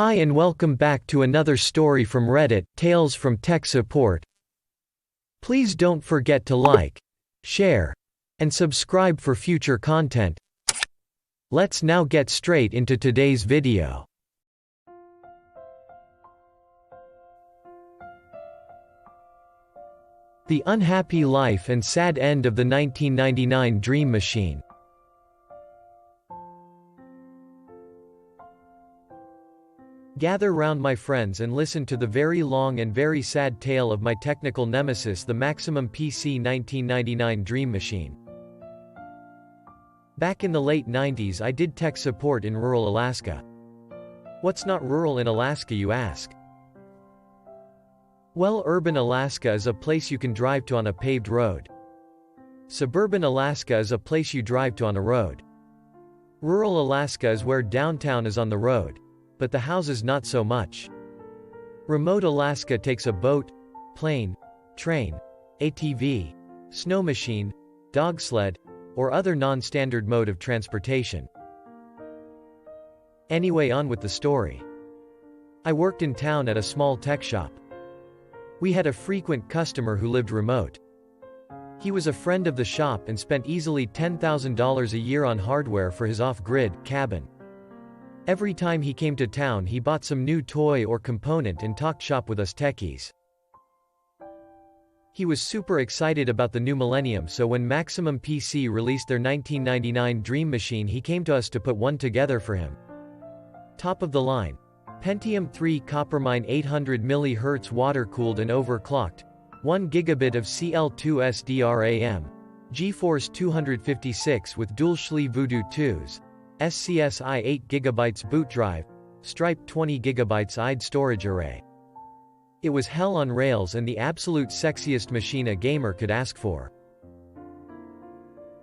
Hi and welcome back to another story from Reddit, Tales from Tech Support. Please don't forget to like, share, and subscribe for future content. Let's now get straight into today's video. The unhappy life and sad end of the 1999 Dream Machine. Gather round my friends and listen to the very long and very sad tale of my technical nemesis, the Maximum PC 1999 Dream Machine. Back in the late 90s I did tech support in rural Alaska. What's not rural in Alaska, you ask? Well, urban Alaska is a place you can drive to on a paved road. Suburban Alaska is a place you drive to on a road. Rural Alaska is where downtown is on the road, but the houses not so much. Remote Alaska takes a boat, plane, train, ATV, snow machine, dog sled, or other non-standard mode of transportation. Anyway, on with the story. I worked in town at a small tech shop. We had a frequent customer who lived remote. He was a friend of the shop and spent easily $10,000 a year on hardware for his off-grid cabin. Every time he came to town he bought some new toy or component and talked shop with us techies. He was super excited about the new millennium, so when Maximum PC released their 1999 Dream Machine he came to us to put one together for him. Top of the line. Pentium 3 Coppermine 800 mHz water-cooled and overclocked. 1 GB of CL2 SDRAM. GeForce 256 with dual SLI Voodoo 2s. SCSI 8 GB boot drive, Stripe 20 GB IDE storage array. It was hell on rails and the absolute sexiest machine a gamer could ask for.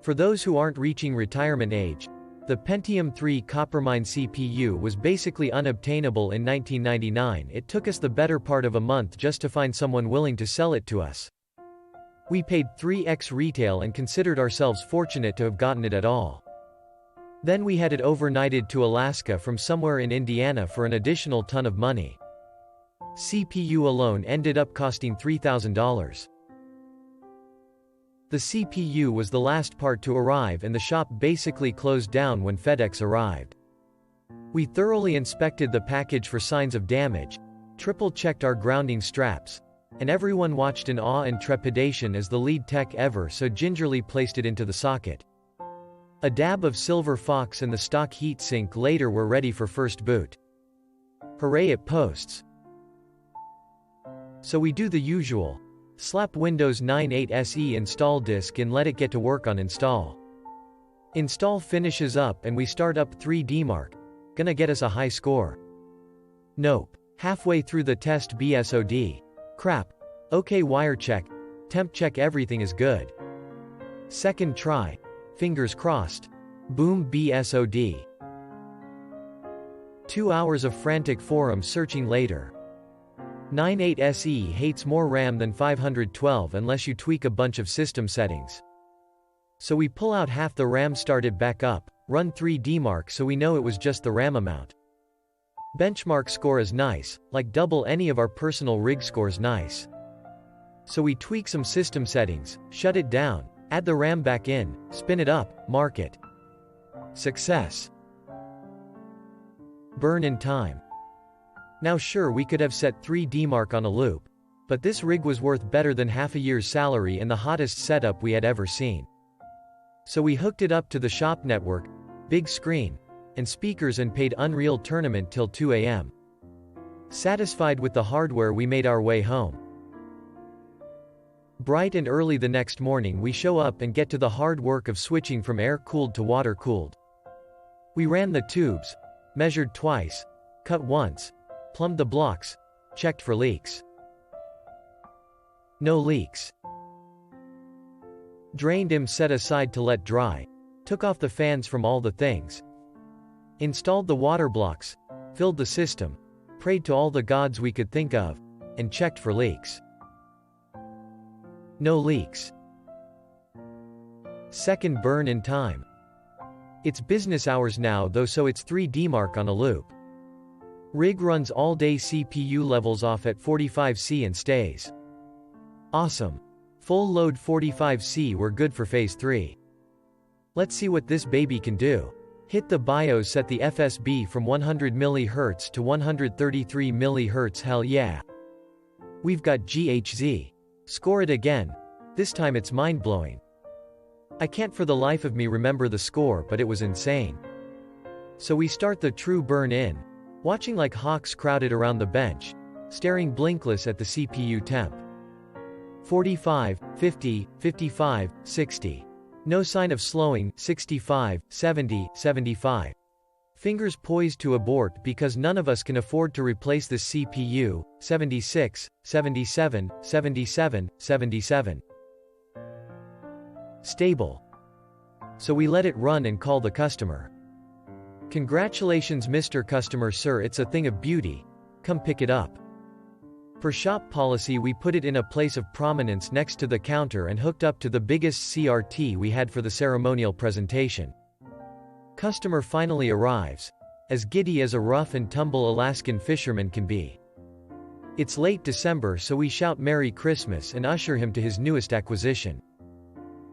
For those who aren't reaching retirement age, the Pentium 3 Coppermine CPU was basically unobtainable in 1999. It took us the better part of a month just to find someone willing to sell it to us. We paid 3x retail and considered ourselves fortunate to have gotten it at all. Then we had it overnighted to Alaska from somewhere in Indiana for an additional ton of money. CPU alone ended up costing $3,000. The CPU was the last part to arrive and the shop basically closed down when FedEx arrived. We thoroughly inspected the package for signs of damage, triple-checked our grounding straps, and everyone watched in awe and trepidation as the lead tech ever so gingerly placed it into the socket. A dab of Silver Fox and the stock heatsink later were ready for first boot. Hooray, it posts. So we do the usual. Slap Windows 9 8 SE install disk and let it get to work on install. Install finishes up and we start up 3DMark. Gonna get us a high score. Nope. Halfway through the test BSOD. Crap. Okay, wire check. Temp check, everything is good. Second try. Fingers crossed. Boom, BSOD. 2 hours of frantic forum searching later. 9 SE hates more RAM than 512 unless you tweak a bunch of system settings. So we pull out half the RAM, start it back up, run 3DMark so we know it was just the RAM amount. Benchmark score is nice, like double any of our personal rig scores nice. So we tweak some system settings, shut it down, add the RAM back in, spin it up, mark it. Success. Burn in time. Now sure, we could have set 3DMark on a loop, but this rig was worth better than half a year's salary and the hottest setup we had ever seen. So we hooked it up to the shop network, big screen, and speakers and paid Unreal Tournament till 2 a.m. Satisfied with the hardware we made our way home. Bright and early the next morning we show up and get to the hard work of switching from air-cooled to water-cooled. We ran the tubes, measured twice, cut once, plumbed the blocks, checked for leaks. No leaks. Drained them, set aside to let dry, took off the fans from all the things. Installed the water blocks, filled the system, prayed to all the gods we could think of, and checked for leaks. No leaks. Second burn in time. It's business hours now though, so it's 3DMark on a loop. Rig runs all day, CPU levels off at 45C and stays. Awesome. Full load 45C, we're good for phase 3. Let's see what this baby can do. Hit the BIOS, set the FSB from 100 MHz to 133 MHz, hell yeah. We've got GHZ. Score it again. This time it's mind-blowing. I can't for the life of me remember the score, but it was insane. So we start the true burn-in, watching like hawks crowded around the bench, staring blinkless at the CPU temp. 45, 50, 55, 60. No sign of slowing, 65, 70, 75. Fingers poised to abort because none of us can afford to replace this CPU, 76, 77, 77, 77. Stable. So we let it run and call the customer. Congratulations Mr. Customer Sir, it's a thing of beauty. Come pick it up. For shop policy we put it in a place of prominence next to the counter and hooked up to the biggest CRT we had for the ceremonial presentation. Customer finally arrives. As giddy as a rough and tumble Alaskan fisherman can be. It's late December, so we shout Merry Christmas and usher him to his newest acquisition.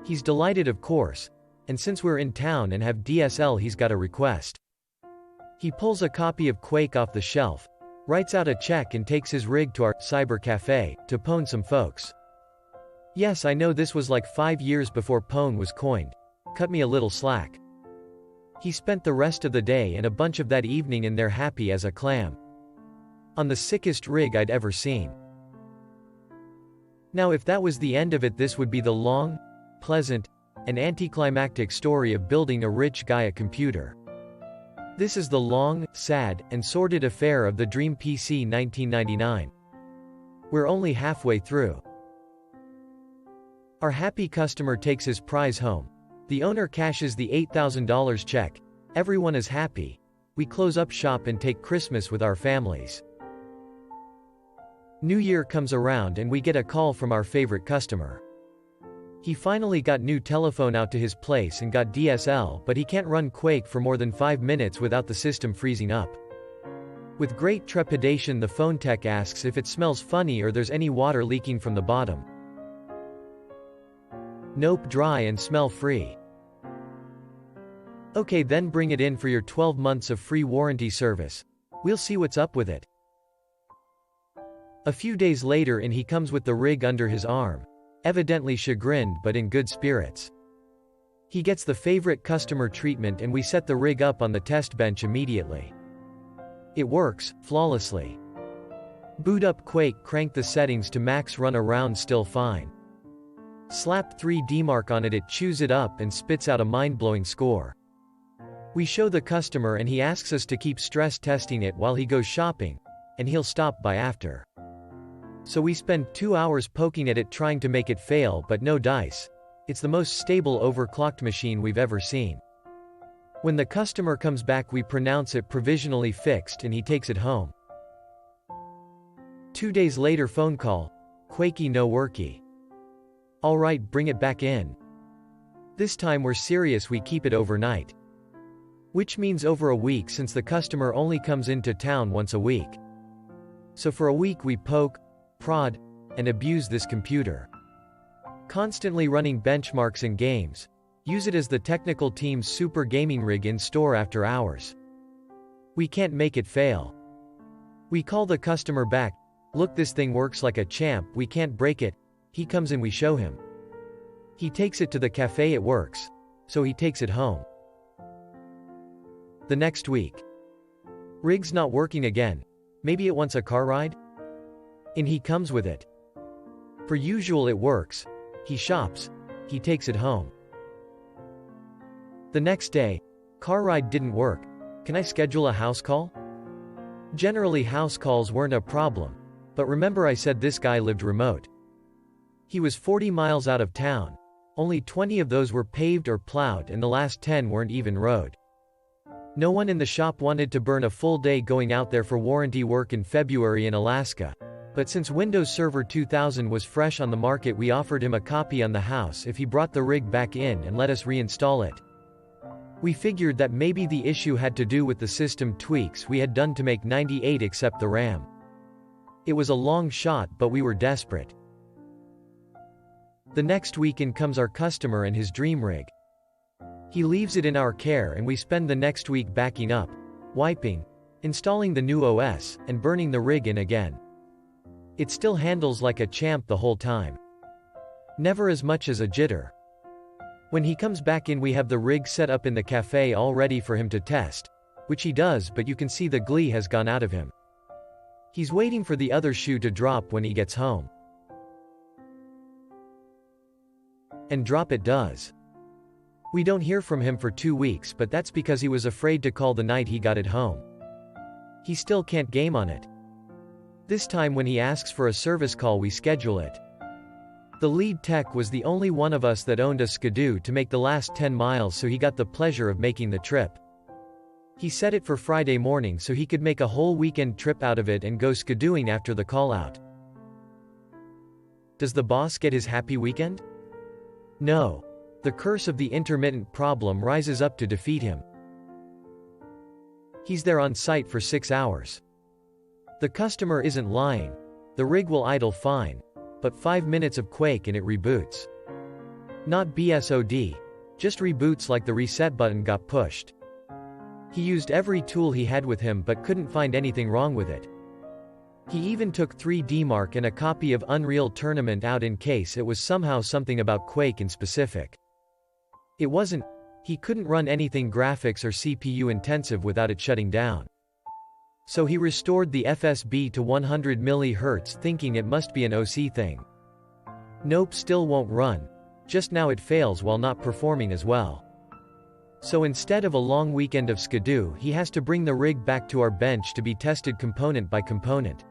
He's delighted of course, and since we're in town and have DSL he's got a request. He pulls a copy of Quake off the shelf, writes out a check and takes his rig to our cyber cafe to pwn some folks. Yes, I know this was like 5 years before pwn was coined. Cut me a little slack. He spent the rest of the day and a bunch of that evening in there happy as a clam. On the sickest rig I'd ever seen. Now if that was the end of it, this would be the long, pleasant, and anticlimactic story of building a rich guy a computer. This is the long, sad, and sordid affair of the Dream PC 1999. We're only halfway through. Our happy customer takes his prize home. The owner cashes the $8,000 check. Everyone is happy. We close up shop and take Christmas with our families. New Year comes around and we get a call from our favorite customer. He finally got new telephone out to his place and got DSL, but he can't run Quake for more than 5 minutes without the system freezing up. With great trepidation the phone tech asks if it smells funny or there's any water leaking from the bottom. Nope, dry and smell free. Okay, then bring it in for your 12 months of free warranty service. We'll see what's up with it. A few days later in he comes with the rig under his arm. Evidently chagrined but in good spirits. He gets the favorite customer treatment and we set the rig up on the test bench immediately. It works, flawlessly. Boot up Quake, crank the settings to max, run around still fine. Slap 3D Mark on it, it chews it up and spits out a mind-blowing score. We show the customer and he asks us to keep stress testing it while he goes shopping, and he'll stop by after. So we spend 2 hours poking at it trying to make it fail, but no dice. It's the most stable overclocked machine we've ever seen. When the customer comes back we pronounce it provisionally fixed and he takes it home. 2 days later phone call. Quakey no worky. Alright, bring it back in. This time we're serious, we keep it overnight. Which means over a week since the customer only comes into town once a week. So for a week we poke, prod, and abuse this computer. Constantly running benchmarks and games. Use it as the technical team's super gaming rig in store after hours. We can't make it fail. We call the customer back. Look, this thing works like a champ, we can't break it. He comes in, we show him. He takes it to the cafe, it works. So he takes it home. The next week. Rig's not working again. Maybe it wants a car ride? In he comes with it. Per usual it works. He shops. He takes it home. The next day. Car ride didn't work. Can I schedule a house call? Generally house calls weren't a problem. But remember I said this guy lived remote. He was 40 miles out of town. Only 20 of those were paved or plowed and the last 10 weren't even road. No one in the shop wanted to burn a full day going out there for warranty work in February in Alaska. But since Windows Server 2000 was fresh on the market we offered him a copy on the house if he brought the rig back in and let us reinstall it. We figured that maybe the issue had to do with the system tweaks we had done to make 98 accept the RAM. It was a long shot, but we were desperate. The next week in comes our customer and his dream rig. He leaves it in our care and we spend the next week backing up, wiping, installing the new OS, and burning the rig in again. It still handles like a champ the whole time. Never as much as a jitter. When he comes back in, we have the rig set up in the cafe all ready for him to test, which he does, but you can see the glee has gone out of him. He's waiting for the other shoe to drop when he gets home. And drop it does. We don't hear from him for 2 weeks, but that's because he was afraid to call the night he got it home. He still can't game on it. This time when he asks for a service call, we schedule it. The lead tech was the only one of us that owned a Skidoo to make the last 10 miles, so he got the pleasure of making the trip. He set it for Friday morning so he could make a whole weekend trip out of it and go skidooing after the call-out. Does the boss get his happy weekend? No. The curse of the intermittent problem rises up to defeat him. He's there on site for 6 hours. The customer isn't lying. The rig will idle fine. But 5 minutes of Quake and it reboots. Not BSOD. Just reboots like the reset button got pushed. He used every tool he had with him but couldn't find anything wrong with it. He even took 3DMark and a copy of Unreal Tournament out in case it was somehow something about Quake in specific. It wasn't. He couldn't run anything graphics or CPU intensive without it shutting down. So he restored the FSB to 100 MHz thinking it must be an OC thing. Nope, still won't run. Just now it fails while not performing as well. So instead of a long weekend of Skidoo, he has to bring the rig back to our bench to be tested component by component.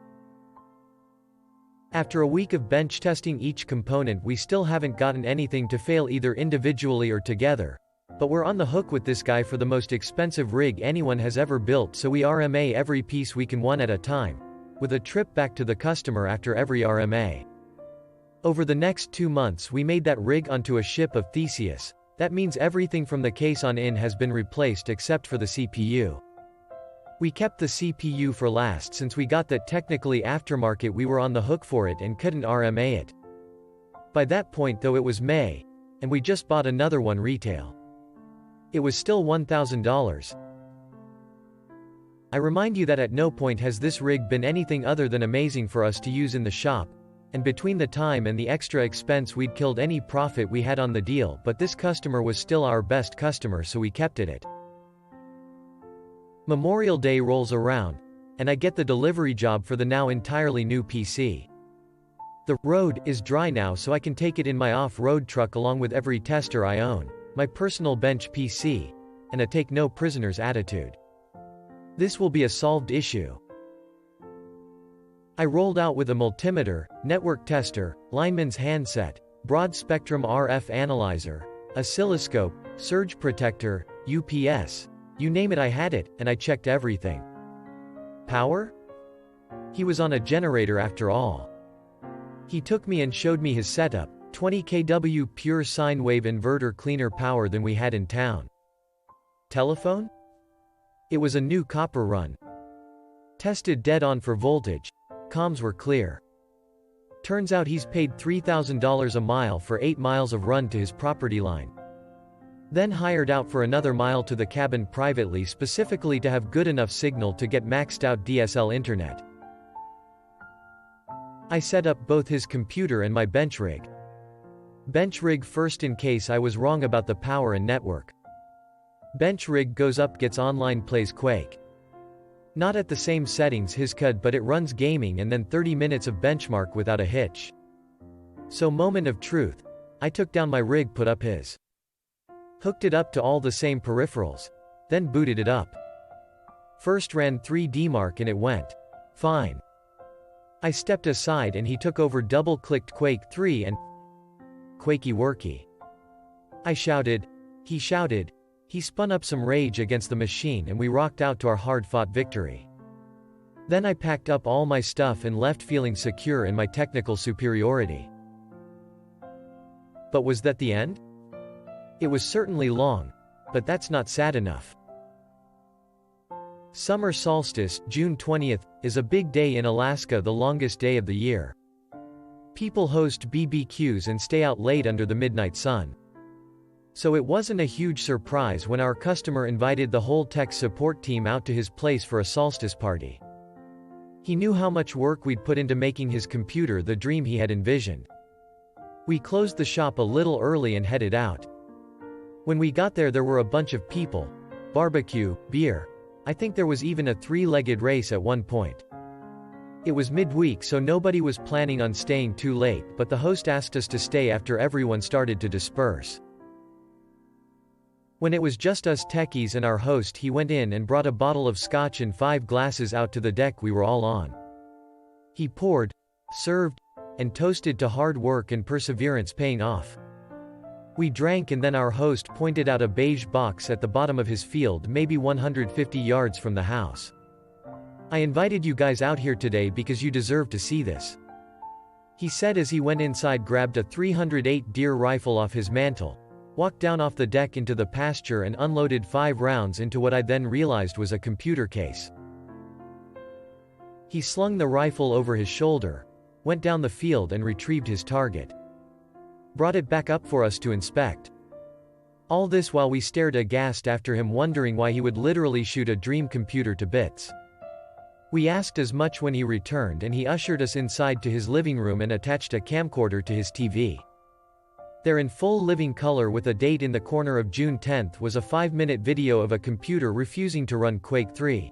After a week of bench testing each component, we still haven't gotten anything to fail either individually or together. But we're on the hook with this guy for the most expensive rig anyone has ever built, so we RMA every piece we can one at a time, with a trip back to the customer after every RMA. Over the next 2 months we made that rig onto a ship of Theseus. That means everything from the case on in has been replaced except for the CPU. We kept the CPU for last since we got that technically aftermarket we were on the hook for it and couldn't RMA it. By that point though it was May, and we just bought another one retail. It was still $1,000. I remind you that at no point has this rig been anything other than amazing for us to use in the shop, and between the time and the extra expense we'd killed any profit we had on the deal, but this customer was still our best customer, so we kept it. Memorial Day rolls around, and I get the delivery job for the now entirely new PC. The road is dry now, so I can take it in my off-road truck along with every tester I own, my personal bench PC, and a take no prisoners attitude. This will be a solved issue. I rolled out with a multimeter, network tester, lineman's handset, broad spectrum RF analyzer, oscilloscope, surge protector, UPS. You name it, I had it, and I checked everything. Power? He was on a generator after all. He took me and showed me his setup, 20 kW pure sine wave inverter, cleaner power than we had in town. Telephone? It was a new copper run. Tested dead on for voltage. Comms were clear. Turns out he's paid $3,000 a mile for 8 miles of run to his property line. Then hired out for another mile to the cabin privately, specifically to have good enough signal to get maxed out DSL internet. I set up both his computer and my bench rig. Bench rig first in case I was wrong about the power and network. Bench rig goes up, gets online, plays Quake. Not at the same settings his could, but it runs gaming and then 30 minutes of benchmark without a hitch. So moment of truth. I took down my rig, put up his. Hooked it up to all the same peripherals. Then booted it up. First ran 3DMark and it went fine. I stepped aside and he took over, double-clicked Quake 3 and Quakey worky. I shouted. He shouted. He spun up some rage against the machine and we rocked out to our hard-fought victory. Then I packed up all my stuff and left feeling secure in my technical superiority. But was that the end? It was certainly long, But that's not sad enough. Summer solstice, June 20th, is a big day in Alaska, the longest day of the year. People host BBQs and stay out late under the midnight sun. So it wasn't a huge surprise when our customer invited the whole tech support team out to his place for a solstice party. He knew how much work we'd put into making his computer the dream he had envisioned. We closed the shop a little early and headed out. When we got there were a bunch of people, barbecue, beer. I think there was even a three-legged race at one point. It was midweek, so nobody was planning on staying too late, but the host asked us to stay after everyone started to disperse. When it was just us techies and our host, he went in and brought a bottle of scotch and 5 glasses out to the deck we were all on. He poured, served, and toasted to hard work and perseverance paying off. We drank, and then our host pointed out a beige box at the bottom of his field, maybe 150 yards from the house. "I invited you guys out here today because you deserve to see this," he said as he went inside, grabbed a .308 deer rifle off his mantle, walked down off the deck into the pasture and unloaded 5 rounds into what I then realized was a computer case. He slung the rifle over his shoulder, went down the field and retrieved his target. Brought it back up for us to inspect. All this while we stared aghast after him, wondering why he would literally shoot a dream computer to bits. We asked as much when he returned, and he ushered us inside to his living room and attached a camcorder to his TV. There, in full living color with a date in the corner of June 10th, was a 5-minute video of a computer refusing to run Quake 3.